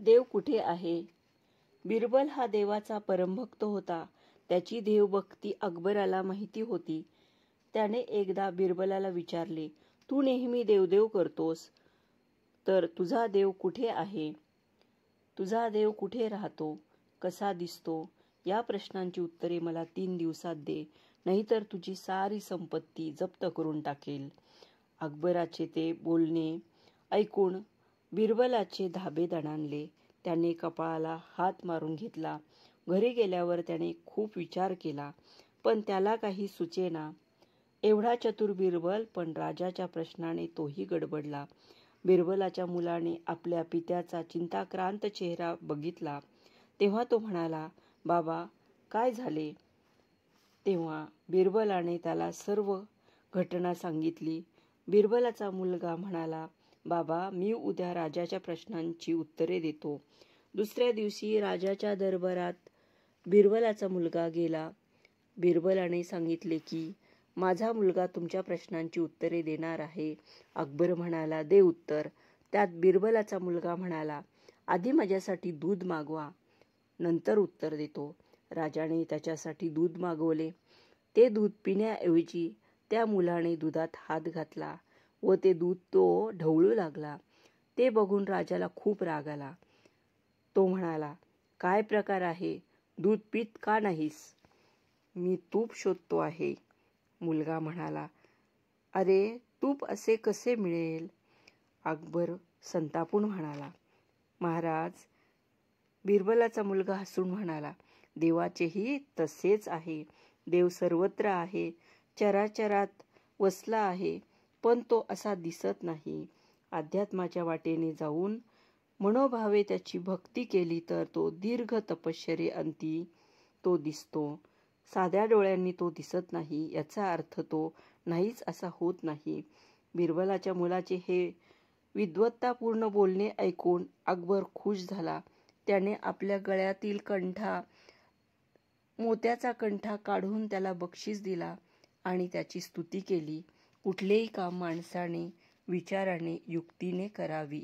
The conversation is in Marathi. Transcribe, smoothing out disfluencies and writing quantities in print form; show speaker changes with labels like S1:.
S1: देव कुठे आहे? बिरबल हा देवाचा परमभक्त होता. त्याची देवभक्ती अकबराला माहिती होती. त्याने एकदा बिरबलाला विचारले, तू नेहमी देवदेव करतोस, तर तुझा देव कुठे आहे? तुझा देव कुठे राहतो? कसा दिसतो? या प्रश्नांची उत्तरे मला 3 दिवसात दे, नाहीतर तुझी सारी संपत्ती जप्त करून टाकेल. अकबराचे ते बोलणे ऐकून बिरबलाचे धाबे दणाणले. त्याने कपाळाला हात मारून घेतला. घरी गेल्यावर त्याने खूप विचार केला, पण त्याला काही सुचेना. एवढा चतुर बिरबल, पण राजाच्या प्रश्नाने तोही गडबडला. बिरबलाच्या मुलाने आपल्या पित्याचा चिंताक्रांत चेहरा बघितला तेव्हा तो म्हणाला, बाबा, काय झाले? तेव्हा बिरबलाने त्याला सर्व घटना सांगितली. बिरबलाचा मुलगा म्हणाला, बाबा, मी उद्या राजाच्या प्रश्नांची उत्तरे देतो. दुसऱ्या दिवशी राजाच्या दरबारात बिरबलाचा मुलगा गेला. बिरबलाने सांगितले की माझा मुलगा तुमच्या प्रश्नांची उत्तरे देणार आहे. अकबर म्हणाला, दे उत्तर. त्यात बिरबलाचा मुलगा म्हणाला, आधी माझ्यासाठी दूध मागवा, नंतर उत्तर देतो. राजाने त्याच्यासाठी दूध मागवले. ते दूध पिण्याऐवजी त्या मुलाने दुधात हात घातला व ते दूध तो ढवळू लागला. ते बघून राजाला खूप राग आला. तो म्हणाला, काय प्रकार आहे? दूध पीत का नाहीस? मी तूप शोधतो आहे. मुलगा म्हणाला, अरे, तूप असे कसे मिळेल? अकबर संतापून म्हणाला, महाराज. बिरबलाचा मुलगा हसून म्हणाला, देवाचेही तसेच आहे. देव सर्वत्र आहे, चराचरात वसला आहे, पण तो असा दिसत नाही. अध्यात्माच्या वाटेने जाऊन मनोभावे त्याची भक्ती केली तर तो दीर्घ तपश्चर्येअंती तो दिसतो. साध्या डोळ्यांनी तो दिसत नाही. याचा अर्थ तो नाहीच असा होत नाही. बिरबलाच्या मुलाचे हे विद्वत्तापूर्ण बोलणे ऐकून अकबर खुश झाला. त्याने आपल्या गळ्यातील मोत्याचा कंठा काढून त्याला बक्षीस दिला आणि त्याची स्तुती केली. कुठलेही काम माणसाने विचाराने, युक्तीने करावी.